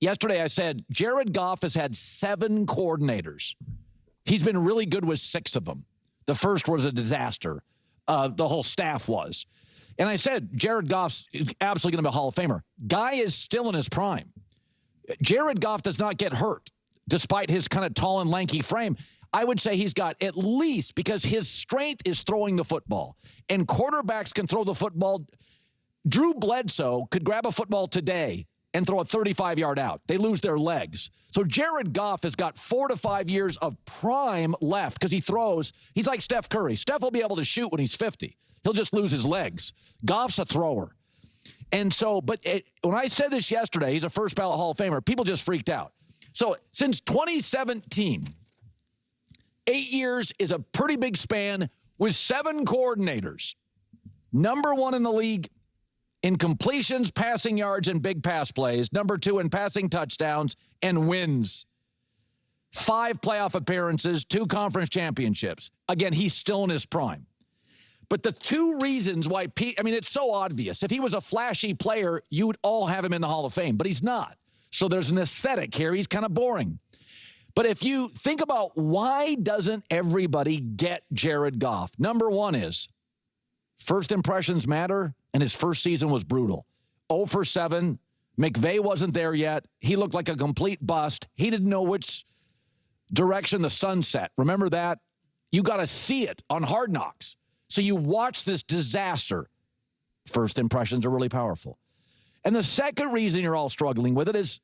Yesterday I said Jared Goff has had 7 coordinators. He's been really good with 6 of them. The first was a disaster. The whole staff was. And I said Jared Goff's absolutely going to be a Hall of Famer. Guy is still in his prime. Jared Goff does not get hurt, despite his kind of tall and lanky frame. I would say he's got at least, because his strength is throwing the football, and quarterbacks can throw the football. Drew Bledsoe could grab a football today and throw a 35-yard out. They lose their legs. So Jared Goff has got 4 to 5 years of prime left because he throws. He's like Steph Curry. Steph will be able to shoot when he's 50. He'll just lose his legs. Goff's a thrower. And so, when I said this yesterday, he's a first ballot Hall of Famer, people just freaked out. So since 2017, 8 years is a pretty big span with 7 coordinators. Number 1 in the league in completions, passing yards, and big pass plays. Number 2 in passing touchdowns and wins. 5 playoff appearances, 2 conference championships. Again, he's still in his prime. But the 2 reasons why, it's so obvious. If he was a flashy player, you would all have him in the Hall of Fame, but he's not. So there's an aesthetic here. He's kind of boring. But if you think about why doesn't everybody get Jared Goff? Number 1 is first impressions matter, and his first season was brutal. 0 for 7. McVay wasn't there yet. He looked like a complete bust. He didn't know which direction the sun set. Remember that? You got to see it on Hard Knocks. So you watch this disaster. First impressions are really powerful. And the second reason you're all struggling with it is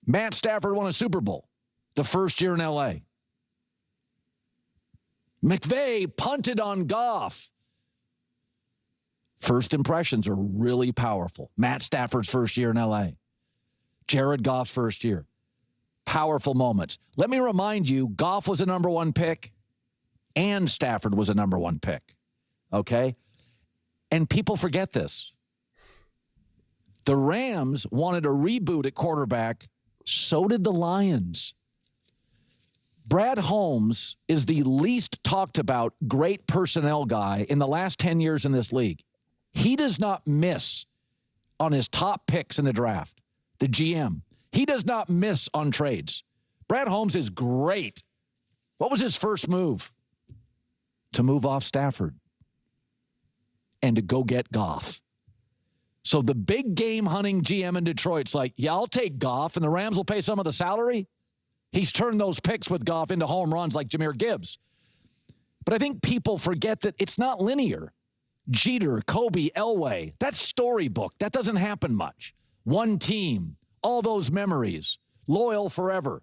Matt Stafford won a Super Bowl the first year in L.A. McVay punted on Goff. First impressions are really powerful. Matt Stafford's first year in L.A. Jared Goff's first year. Powerful moments. Let me remind you, Goff was a number 1 pick and Stafford was a number 1 pick. Okay? And people forget this. The Rams wanted a reboot at quarterback. So did the Lions. Brad Holmes is the least talked about great personnel guy in the last 10 years in this league. He does not miss on his top picks in the draft. The GM. He does not miss on trades. Brad Holmes is great. What was his first move? To move off Stafford and to go get Goff. So the big game hunting GM in Detroit's like, yeah, I'll take Goff, and the Rams will pay some of the salary. He's turned those picks with Goff into home runs like Jahmyr Gibbs. But I think people forget that it's not linear. Jeter, Kobe, Elway, that's storybook. That doesn't happen much. One team, all those memories, loyal forever.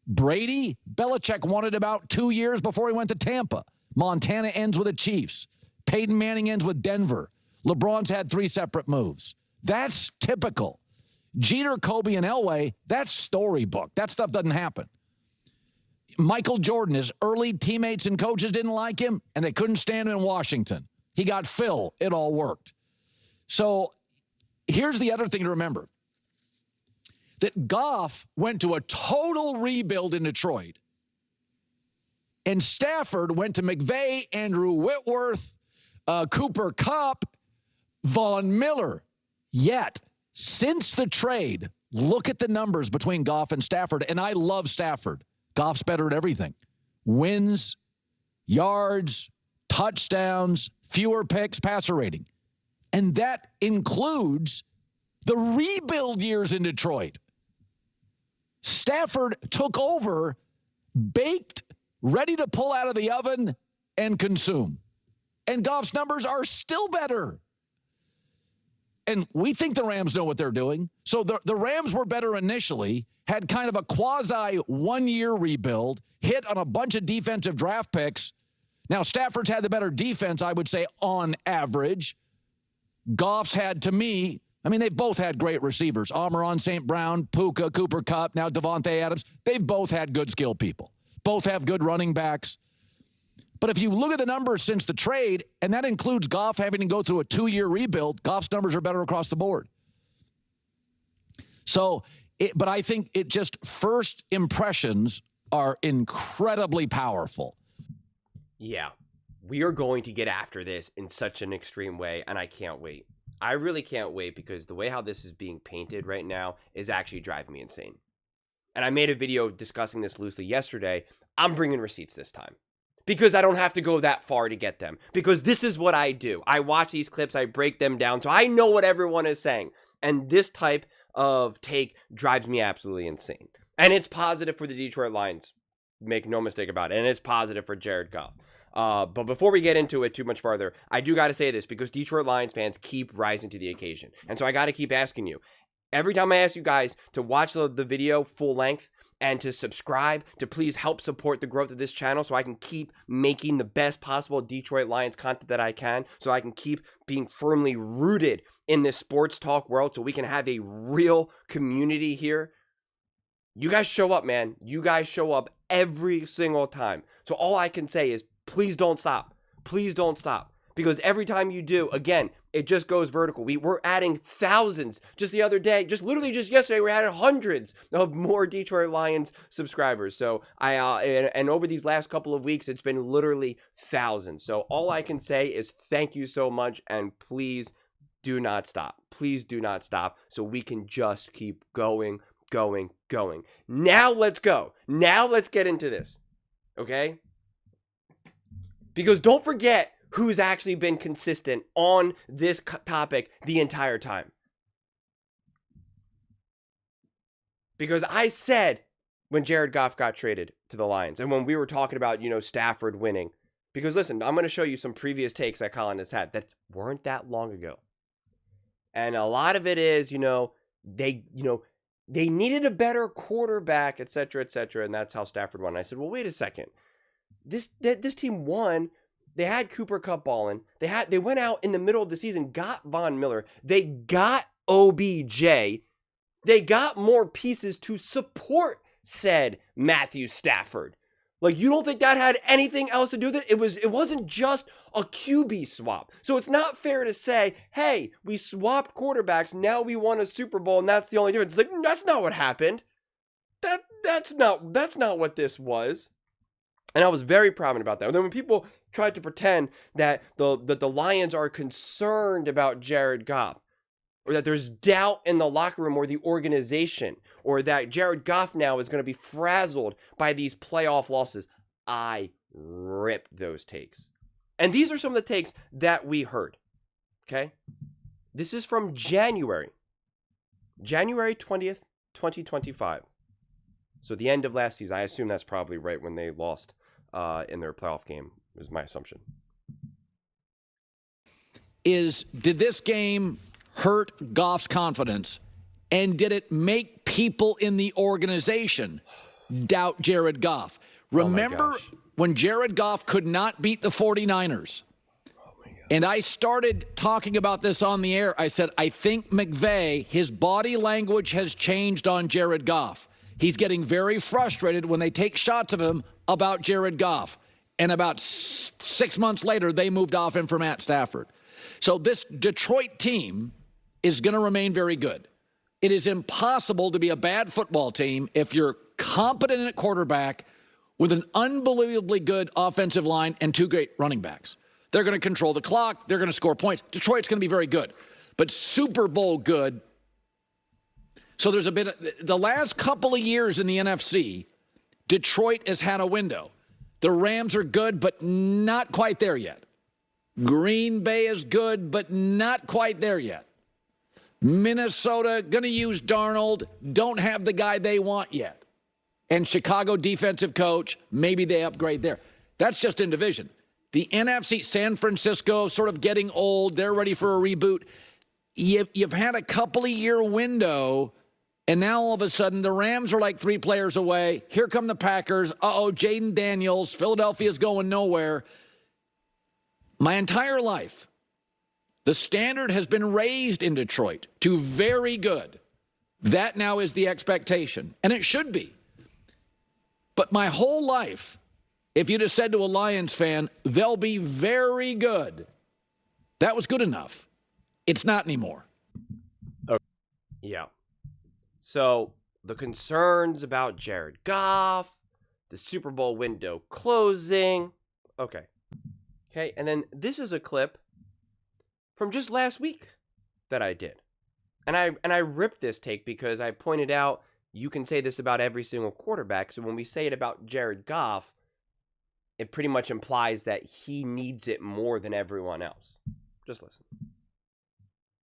Brady, Belichick wanted about 2 years before he went to Tampa. Montana ends with the Chiefs. Peyton Manning ends with Denver. LeBron's had 3 separate moves. That's typical. Jeter, Kobe, and Elway, that's storybook. That stuff doesn't happen. Michael Jordan, his early teammates and coaches didn't like him, and they couldn't stand him in Washington. He got Phil. It all worked. So here's the other thing to remember. That Goff went to a total rebuild in Detroit. And Stafford went to McVay, Andrew Whitworth, Cooper Kupp, Von Miller. Yet, since the trade, look at the numbers between Goff and Stafford. And I love Stafford. Goff's better at everything. Wins, yards, touchdowns, fewer picks, passer rating. And that includes the rebuild years in Detroit. Stafford took over, baked, ready to pull out of the oven and consume. And Goff's numbers are still better. And we think the Rams know what they're doing. So the Rams were better initially, had kind of a quasi 1-year rebuild, hit on a bunch of defensive draft picks. Now, Stafford's had the better defense, I would say, on average. Goff's had, to me, they've both had great receivers. Amon-Ra St. Brown, Puka, Cooper Kupp, now Devontae Adams. They've both had good skill people. Both have good running backs. But if you look at the numbers since the trade, and that includes Goff having to go through a 2-year rebuild, Goff's numbers are better across the board. But I think it just first impressions are incredibly powerful. Yeah, we are going to get after this in such an extreme way, and I can't wait. I really can't wait, because the way how this is being painted right now is actually driving me insane. And I made a video discussing this loosely yesterday. I'm bringing receipts this time, because I don't have to go that far to get them. Because this is what I do. I watch these clips, I break them down, so I know what everyone is saying. And this type of take drives me absolutely insane. And it's positive for the Detroit Lions. Make no mistake about it. And it's positive for Jared Goff. But before we get into it too much farther, I do got to say this, because Detroit Lions fans keep rising to the occasion. And so I got to keep asking you. Every time I ask you guys to watch the video full length and to subscribe, to please help support the growth of this channel so I can keep making the best possible Detroit Lions content that I can, so I can keep being firmly rooted in this sports talk world, so we can have a real community here. You guys show up, man. You guys show up every single time. So all I can say is, please don't stop. Please don't stop. Because every time you do, again, it just goes vertical. We're adding thousands. Just the other day, just yesterday, we added hundreds of more Detroit Lions subscribers. So and over these last couple of weeks, it's been literally thousands. So all I can say is thank you so much, and please do not stop. Please do not stop, so we can just keep going. Now let's go. Now let's get into this. Okay? Because don't forget who's actually been consistent on this topic the entire time. Because I said when Jared Goff got traded to the Lions, and when we were talking about, Stafford winning, because listen, I'm going to show you some previous takes that Colin has had that weren't that long ago. And a lot of it is, they needed a better quarterback, et cetera, and that's how Stafford won. And I said, well, wait a second. This team won. They had Cooper Kupp balling. They went out in the middle of the season, got Von Miller. They got OBJ. They got more pieces to support said Matthew Stafford. Like, you don't think that had anything else to do with it? It wasn't just a QB swap. So it's not fair to say, hey, we swapped quarterbacks, now we won a Super Bowl, and that's the only difference. It's like, that's not what happened. That's not what this was. And I was very proud about that. And then when people tried to pretend that the Lions are concerned about Jared Goff, or that there's doubt in the locker room or the organization, or that Jared Goff now is going to be frazzled by these playoff losses, I ripped those takes. And these are some of the takes that we heard. Okay? This is from January 20th, 2025. So the end of last season. I assume that's probably right when they lost in their playoff game, is my assumption. Did this game hurt Goff's confidence? And did it make people in the organization doubt Jared Goff? Remember when Jared Goff could not beat the 49ers? And I started talking about this on the air. I said, I think McVay, his body language has changed on Jared Goff. He's getting very frustrated when they take shots of him about Jared Goff. And about 6 months later, they moved off him for Matt Stafford. So this Detroit team is going to remain very good. It is impossible to be a bad football team if you're competent at quarterback with an unbelievably good offensive line and two great running backs. They're going to control the clock. They're going to score points. Detroit's going to be very good. But Super Bowl good. So there's the last couple of years in the NFC, Detroit has had a window. The Rams are good, but not quite there yet. Green Bay is good, but not quite there yet. Minnesota, going to use Darnold, don't have the guy they want yet. And Chicago defensive coach, maybe they upgrade there. That's just in division. The NFC, San Francisco, sort of getting old. They're ready for a reboot. You've had a couple of year window, and now all of a sudden the Rams are like 3 players away. Here come the Packers. Jaden Daniels. Philadelphia's going nowhere. My entire life, the standard has been raised in Detroit to very good. That now is the expectation, and it should be. But my whole life, if you'd have said to a Lions fan, they'll be very good, that was good enough. It's not anymore. Okay. Yeah. So the concerns about Jared Goff, the Super Bowl window closing. Okay. And then this is a clip from just last week. that I did. And I ripped this take because I pointed out you can say this about every single quarterback. So when we say it about Jared Goff, it pretty much implies that he needs it more than everyone else. Just listen.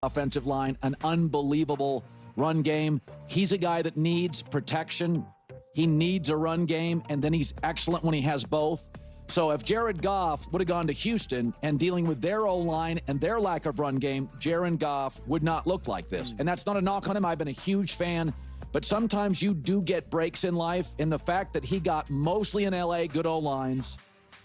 Offensive line, an unbelievable run game. He's a guy that needs protection. He needs a run game, and then he's excellent when he has both. So if Jared Goff would have gone to Houston and dealing with their O-line and their lack of run game, Jared Goff would not look like this. And that's not a knock on him. I've been a huge fan. But sometimes you do get breaks in life, and the fact that he got mostly in L.A. good O-lines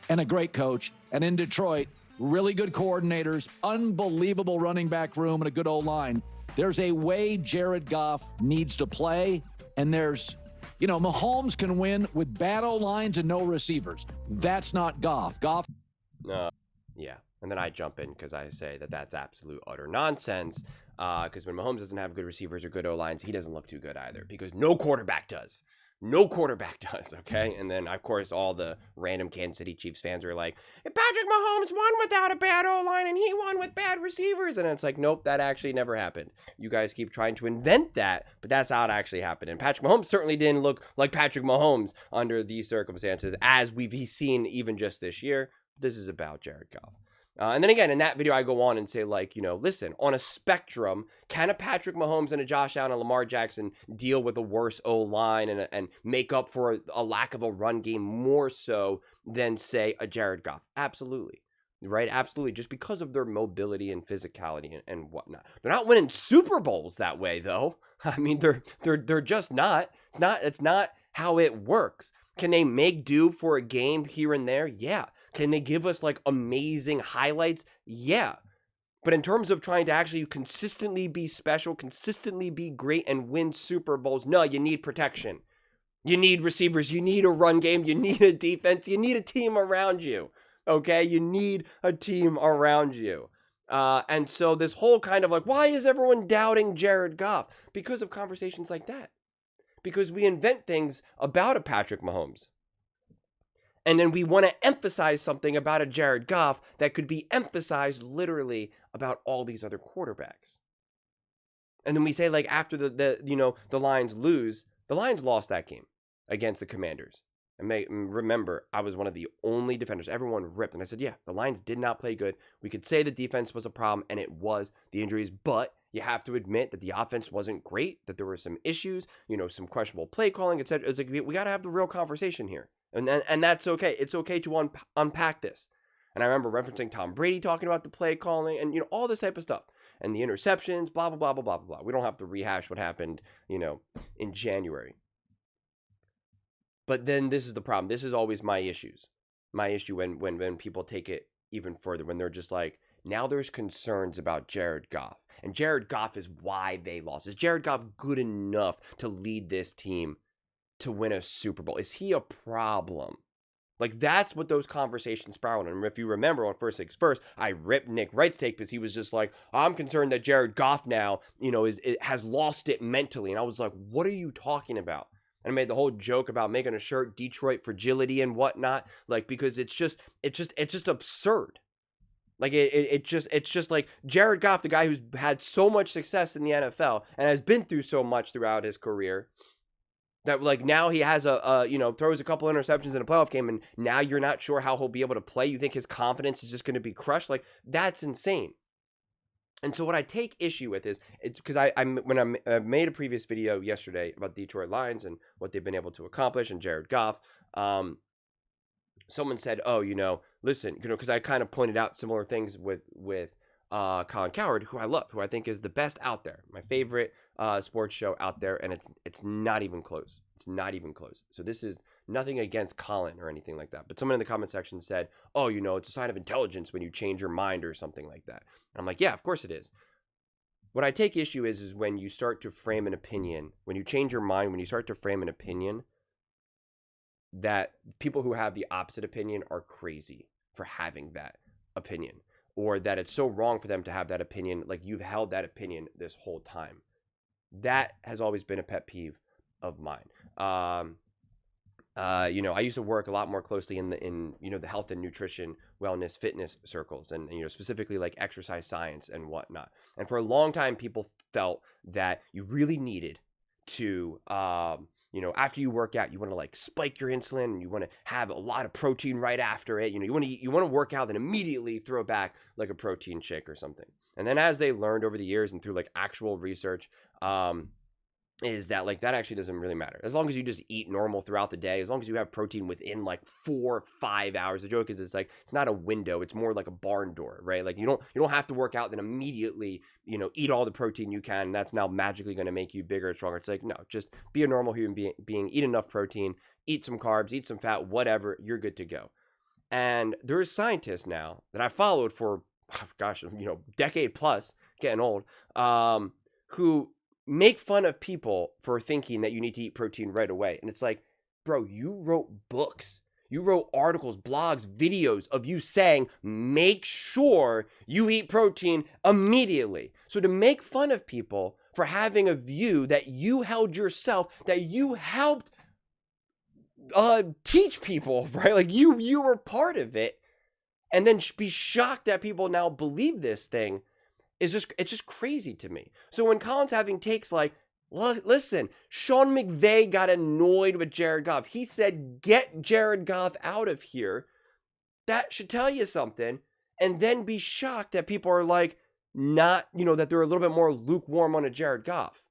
and a great coach, and in Detroit, really good coordinators, unbelievable running back room, and a good O-line. There's a way Jared Goff needs to play, and there's, Mahomes can win with bad O-lines and no receivers. That's not Goff. Goff. Yeah. And then I jump in because I say that that's absolute utter nonsense. Because when Mahomes doesn't have good receivers or good O-lines, he doesn't look too good either. Because no quarterback does. No quarterback does, okay? And then, of course, all the random Kansas City Chiefs fans are like, Patrick Mahomes won without a bad O-line and he won with bad receivers. And it's like, nope, that actually never happened. You guys keep trying to invent that, but that's how it actually happened. And Patrick Mahomes certainly didn't look like Patrick Mahomes under these circumstances, as we've seen even just this year. This is about Jared Goff. And then again, in that video, I go on and say, listen, on a spectrum, can a Patrick Mahomes and a Josh Allen and Lamar Jackson deal with a worse O-line and make up for a lack of a run game more so than, say, a Jared Goff? Absolutely. Right? Absolutely. Just because of their mobility and physicality and whatnot. They're not winning Super Bowls that way, though. I mean, they're just not. It's not how it works. Can they make do for a game here and there? Yeah. Can they give us amazing highlights? Yeah. But in terms of trying to actually consistently be special, consistently be great and win Super Bowls, no, you need protection. You need receivers. You need a run game. You need a defense. You need a team around you. Okay? You need a team around you. And so this whole kind of why is everyone doubting Jared Goff? Because of conversations like that. Because we invent things about a Patrick Mahomes. And then we want to emphasize something about a Jared Goff that could be emphasized literally about all these other quarterbacks. And then we say after the Lions lose, the Lions lost that game against the Commanders. And remember, I was one of the only defenders. Everyone ripped. And I said, yeah, the Lions did not play good. We could say the defense was a problem, and it was the injuries. But you have to admit that the offense wasn't great, that there were some issues, some questionable play calling, etc. It's we got to have the real conversation here. And that's okay. It's okay to unpack this. And I remember referencing Tom Brady talking about the play calling and, all this type of stuff. And the interceptions, blah, blah, blah, blah, blah, blah. We don't have to rehash what happened, in January. But then this is the problem. This is always my issues. My issue when people take it even further, when they're just now there's concerns about Jared Goff. And Jared Goff is why they lost. Is Jared Goff good enough to lead this team to win a Super Bowl? Is he a problem? That's what those conversations spiral. And if you remember on First Things First, I ripped Nick Wright's take because he was just I'm concerned that Jared Goff now, has lost it mentally. And I was like, what are you talking about? And I made the whole joke about making a shirt, Detroit Fragility and whatnot, because it's just absurd. It's just Jared Goff, the guy who's had so much success in the NFL and has been through so much throughout his career, that now he has throws a couple interceptions in a playoff game, and now you're not sure how he'll be able to play. You think his confidence is just going to be crushed? That's insane. And so what I take issue with is, it's because I made a previous video yesterday about the Detroit Lions and what they've been able to accomplish and Jared Goff. Someone said, listen, because I kind of pointed out similar things with Colin Cowherd, who I love, who I think is the best out there, my favorite sports show out there, and it's not even close. It's not even close. So this is nothing against Colin or anything like that. But someone in the comment section said, it's a sign of intelligence when you change your mind or something like that. And I'm like, yeah, of course it is. What I take issue is when you start to frame an opinion, when you change your mind, when you start to frame an opinion, that people who have the opposite opinion are crazy for having that opinion, or that it's so wrong for them to have that opinion, you've held that opinion this whole time. That has always been a pet peeve of mine. I used to work a lot more closely in the health and nutrition, wellness, fitness circles, and specifically like exercise science and whatnot. And for a long time, people felt that you really needed to, after you work out, you want to like spike your insulin, and you want to have a lot of protein right after it. You want to work out, then immediately throw back like a protein shake or something. And then as they learned over the years and through like actual research, is that like that actually doesn't really matter as long as you just eat normal throughout the day, as long as you have protein within like 4 or 5 hours. The joke is it's like it's not a window, it's more like a barn door, right? Like you don't have to work out then immediately eat all the protein you can, and that's now magically going to make you bigger and stronger. It's like, no, just be a normal human being, eat enough protein, eat some carbs, eat some fat, whatever, you're good to go. And there is scientists now that I followed for decade plus, getting old, who make fun of people for thinking that you need to eat protein right away. And it's like, bro, you wrote books, you wrote articles, blogs, videos of you saying, make sure you eat protein immediately. So to make fun of people for having a view that you held yourself, that you helped teach people, right? Like you were part of it, and then be shocked that people now believe this thing, it's just crazy to me. So when Colin's having takes like, well, listen, Sean McVay got annoyed with Jared Goff. He said, get Jared Goff out of here. That should tell you something. And then be shocked that people are like, not, that they're a little bit more lukewarm on a Jared Goff.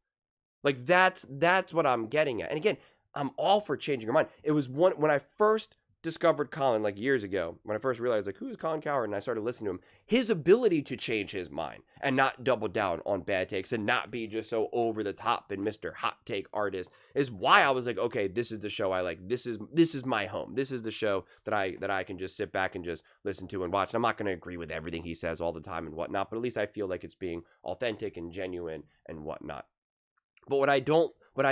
Like that's what I'm getting at. And again, I'm all for changing your mind. It was when I first discovered Colin like years ago, when I first realized like, who's Colin Cowherd, and I started listening to him, his ability to change his mind and not double down on bad takes and not be just so over the top and Mr. Hot Take artist is why I was like, okay, this is the show I like. This is my home. This is the show that I can just sit back and just listen to and watch. And I'm not going to agree with everything he says all the time and whatnot, but at least I feel like it's being authentic and genuine and whatnot. But what I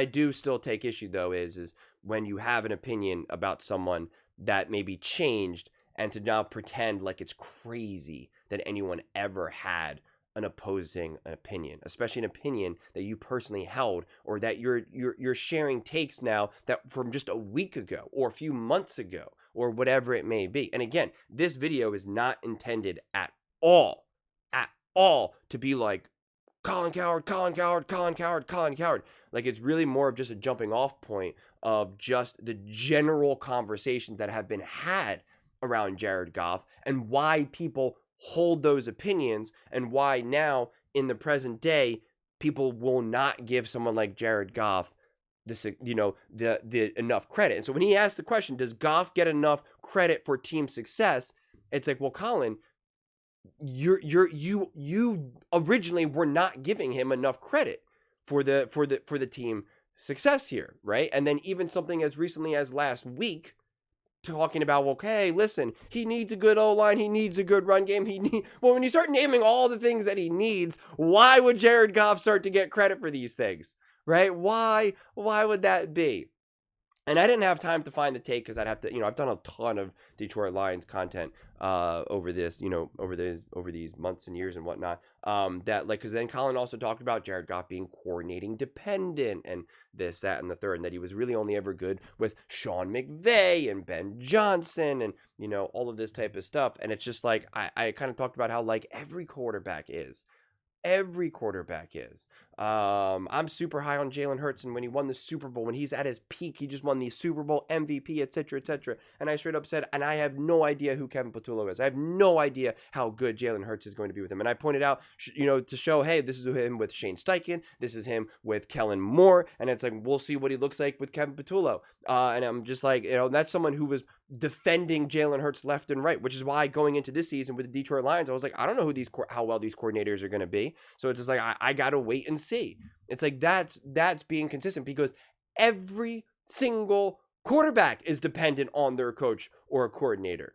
do still take issue though is when you have an opinion about someone that may be changed, and to now pretend like it's crazy that anyone ever had an opposing opinion, especially an opinion that you personally held, or that you're sharing takes now that from just a week ago or a few months ago or whatever it may be. And again, this video is not intended at all to be like Colin Cowherd. Like it's really more of just a jumping off point of just the general conversations that have been had around Jared Goff and why people hold those opinions, and why now in the present day people will not give someone like Jared Goff this, the enough credit. And so when he asked the question, does Goff get enough credit for team success? It's like, well, Colin, you originally were not giving him enough credit for the team success here, right? And then even something as recently as last week, talking about, well, hey, listen, he needs a good O-line, he needs a good run game, well, when you start naming all the things that he needs, why would Jared Goff start to get credit for these things, right? Why would that be? And I didn't have time to find the take because I'd have to, I've done a ton of Detroit Lions content over this, over these months and years and whatnot. Because then Colin also talked about Jared Goff being coordinating dependent and this, that, and the third, and that he was really only ever good with Sean McVay and Ben Johnson and, all of this type of stuff. And it's just like, I kind of talked about how like every quarterback is. Every quarterback is. I'm super high on Jalen Hurts, and when he won the Super Bowl, when he's at his peak, he just won the Super Bowl MVP, etc., etc. And I straight up said, and I have no idea who Kevin Patullo is. I have no idea how good Jalen Hurts is going to be with him. And I pointed out, to show, hey, this is him with Shane Steichen, this is him with Kellen Moore, and it's like, we'll see what he looks like with Kevin Patullo. And I'm just like, that's someone who was defending Jalen Hurts left and right, which is why going into this season with the Detroit Lions, I was like, I don't know how well these coordinators are going to be. So it's just like, I got to wait and see. It's like, that's being consistent, because every single quarterback is dependent on their coach or a coordinator.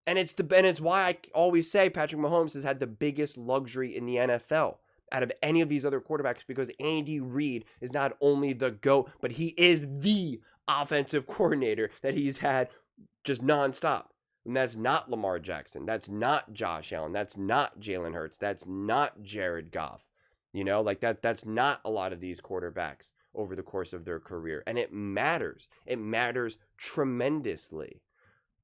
And it's why I always say Patrick Mahomes has had the biggest luxury in the NFL out of any of these other quarterbacks, because Andy Reid is not only the GOAT, but he is the offensive coordinator that he's had just nonstop. And that's not Lamar Jackson. That's not Josh Allen. That's not Jalen Hurts. That's not Jared Goff. You know, like that's not a lot of these quarterbacks over the course of their career. And it matters. It matters tremendously.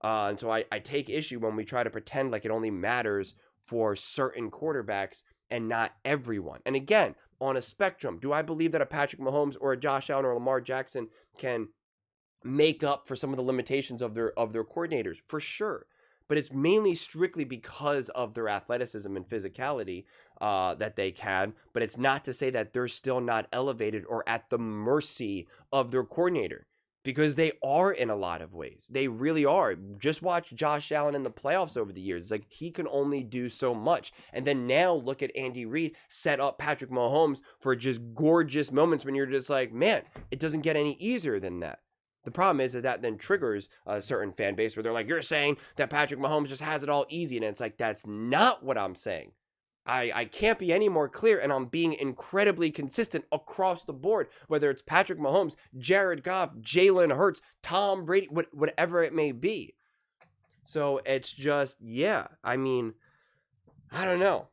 And so I take issue when we try to pretend like it only matters for certain quarterbacks and not everyone. And again, on a spectrum, do I believe that a Patrick Mahomes or a Josh Allen or a Lamar Jackson can make up for some of the limitations of their coordinators? For sure. But it's mainly strictly because of their athleticism and physicality that they can. But it's not to say that they're still not elevated or at the mercy of their coordinator, because they are in a lot of ways. They really are. Just watch Josh Allen in the playoffs over the years. It's like he can only do so much. And then now look at Andy Reid set up Patrick Mahomes for just gorgeous moments when you're just like, man, it doesn't get any easier than that. The problem is that then triggers a certain fan base where they're like, you're saying that Patrick Mahomes just has it all easy. And it's like, that's not what I'm saying. I can't be any more clear, and I'm being incredibly consistent across the board, whether it's Patrick Mahomes, Jared Goff, Jalen Hurts, Tom Brady, whatever it may be. So it's just, yeah, I mean, I don't know.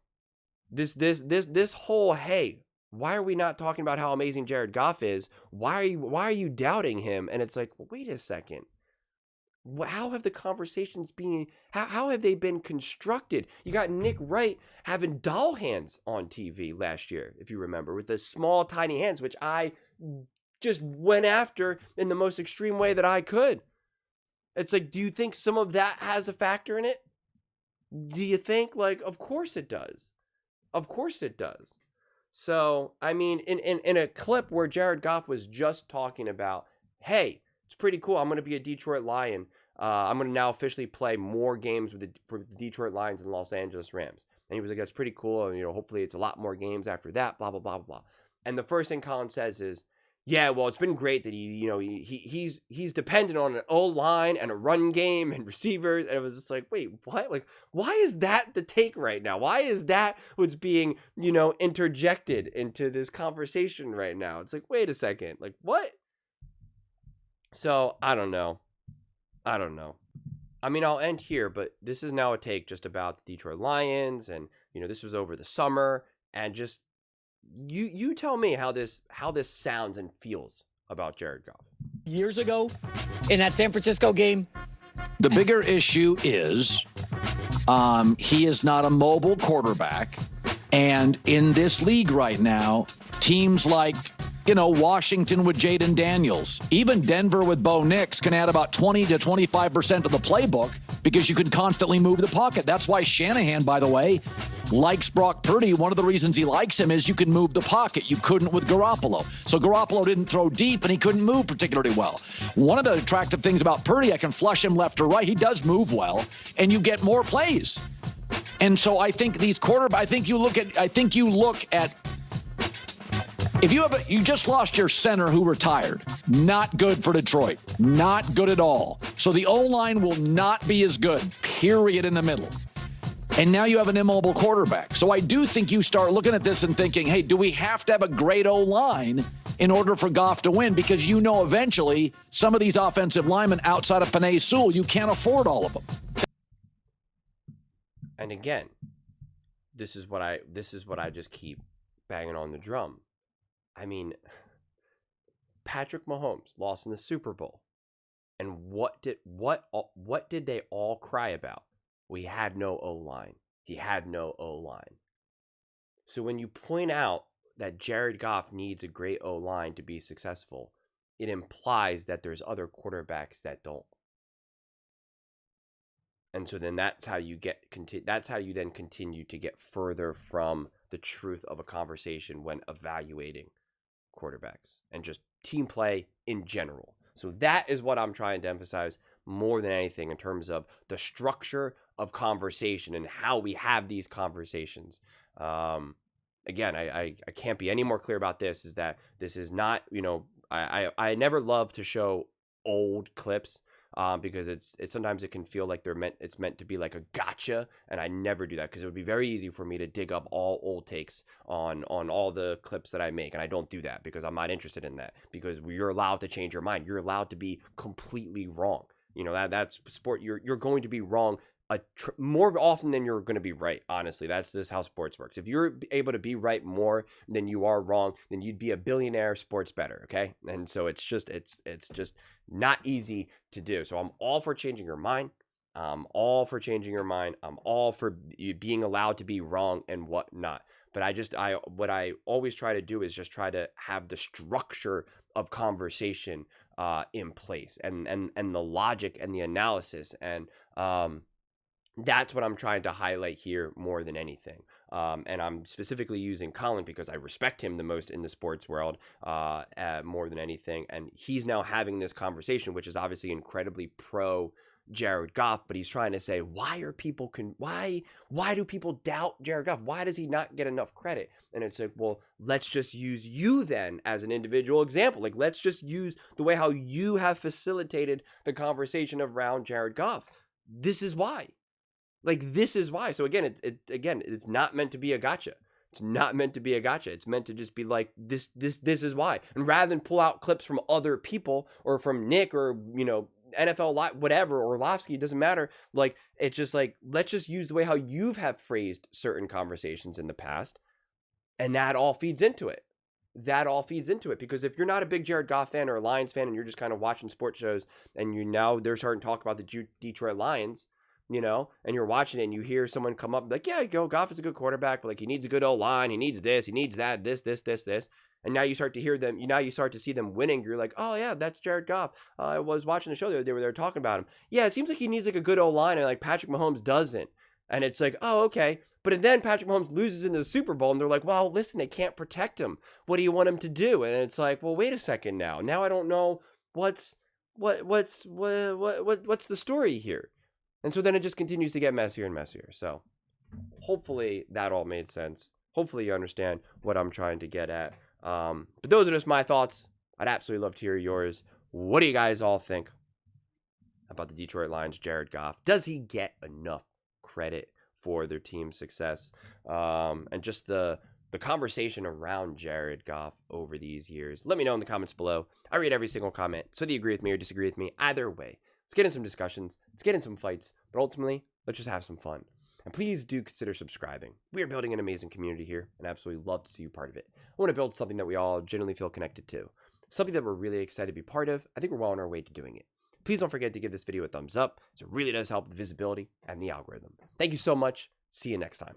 This whole, hey, why are we not talking about how amazing Jared Goff is? Why are you doubting him? And it's like, well, wait a second. How have the conversations been? How have they been constructed? You got Nick Wright having doll hands on TV last year, if you remember, with the small, tiny hands, which I just went after in the most extreme way that I could. It's like, do you think some of that has a factor in it? Do you think, like, of course it does. Of course it does. So, I mean, in a clip where Jared Goff was just talking about, hey, it's pretty cool. I'm going to be a Detroit Lion. I'm going to now officially play more games for the Detroit Lions and Los Angeles Rams. And he was like, that's pretty cool. And, hopefully it's a lot more games after that, blah, blah, blah, blah, blah. And the first thing Colin says is, yeah, well, it's been great that he's dependent on an O-line and a run game and receivers. And it was just like, wait, what? Like, why is that the take right now? Why is that what's being, interjected into this conversation right now? It's like, wait a second. Like, what? So, I don't know. I mean, I'll end here, but this is now a take just about the Detroit Lions, and, this was over the summer, and just, you tell me how this sounds and feels about Jared Goff. Years ago, in that San Francisco game. The bigger issue is he is not a mobile quarterback, and in this league right now, teams like Washington with Jaden Daniels, even Denver with Bo Nix can add about 20 to 25% of the playbook because you can constantly move the pocket. That's why Shanahan, by the way, likes Brock Purdy. One of the reasons he likes him is you can move the pocket. You couldn't with Garoppolo. So Garoppolo didn't throw deep and he couldn't move particularly well. One of the attractive things about Purdy, I can flush him left or right. He does move well, and you get more plays. And so I think these quarterbacks, I think you look at if you just lost your center who retired, not good for Detroit, not good at all. So the O-line will not be as good, period, in the middle. And now you have an immobile quarterback. So I do think you start looking at this and thinking, hey, do we have to have a great O-line in order for Goff to win? Because eventually some of these offensive linemen outside of Penei Sewell, you can't afford all of them. And again, this is what I just keep banging on the drum. I mean, Patrick Mahomes lost in the Super Bowl. And what did they all cry about? We had no O-line. He had no O-line. So when you point out that Jared Goff needs a great O-line to be successful, it implies that there's other quarterbacks that don't. And so then that's how you then continue to get further from the truth of a conversation when evaluating quarterbacks and just team play in general. So that is what I'm trying to emphasize more than anything in terms of the structure of conversation and how we have these conversations. Again, I can't be any more clear about this, is that this is not, I never love to show old clips because it's sometimes it can feel like it's meant to be like a gotcha, and I never do that because it would be very easy for me to dig up all old takes on all the clips that I make, and I don't do that because I'm not interested in that, because you're allowed to change your mind. You're allowed to be completely wrong. That's sport. You're going to be wrong more often than you're going to be right. Honestly, that's just how sports works. If you're able to be right more than you are wrong, then you'd be a billionaire sports bettor. Okay, and so it's just not easy to do. So I'm all for changing your mind. I'm all for changing your mind. I'm all for you being allowed to be wrong and whatnot. But what I always try to do is just try to have the structure of conversation in place, and the logic and the analysis, and that's what I'm trying to highlight here more than anything. And I'm specifically using Colin because I respect him the most in the sports world more than anything. And he's now having this conversation, which is obviously incredibly pro Jared Goff, but he's trying to say, why do people doubt Jared Goff? Why does he not get enough credit? And it's like, well, let's just use you then as an individual example. Like, let's just use the way how you have facilitated the conversation around Jared Goff. This is why. Like, this is why. So again, it's not meant to be a gotcha. It's not meant to be a gotcha. It's meant to just be like, this is why. And rather than pull out clips from other people or from Nick or, NFL Live, whatever, or Orlovsky, it doesn't matter. Like, it's just like, let's just use the way how you've have phrased certain conversations in the past. And that all feeds into it. Because if you're not a big Jared Goff fan or a Lions fan and you're just kind of watching sports shows and they're starting to talk about the Detroit Lions, and you're watching it and you hear someone come up like, yeah, Goff is a good quarterback, but like he needs a good O-line, he needs this, he needs that, this. And now you start to hear them, you start to see them winning. You're like, oh yeah, that's Jared Goff. I was watching the show the other day where they were talking about him. Yeah, it seems like he needs like a good O-line and like Patrick Mahomes doesn't. And it's like, oh, okay. But then Patrick Mahomes loses in the Super Bowl and they're like, well, listen, they can't protect him. What do you want him to do? And it's like, well, wait a second now. Now I don't know what's the story here. And so then it just continues to get messier and messier. So hopefully that all made sense. Hopefully you understand what I'm trying to get at. But those are just my thoughts. I'd absolutely love to hear yours. What do you guys all think about the Detroit Lions, Jared Goff? Does he get enough credit for their team's success? And just the conversation around Jared Goff over these years. Let me know in the comments below. I read every single comment. So whether you agree with me or disagree with me, either way, let's get in some discussions. Let's get in some fights. But ultimately, let's just have some fun. And please do consider subscribing. We are building an amazing community here, and I absolutely love to see you part of it. I want to build something that we all genuinely feel connected to. Something that we're really excited to be part of. I think we're well on our way to doing it. Please don't forget to give this video a thumbs up. It really does help the visibility and the algorithm. Thank you so much. See you next time.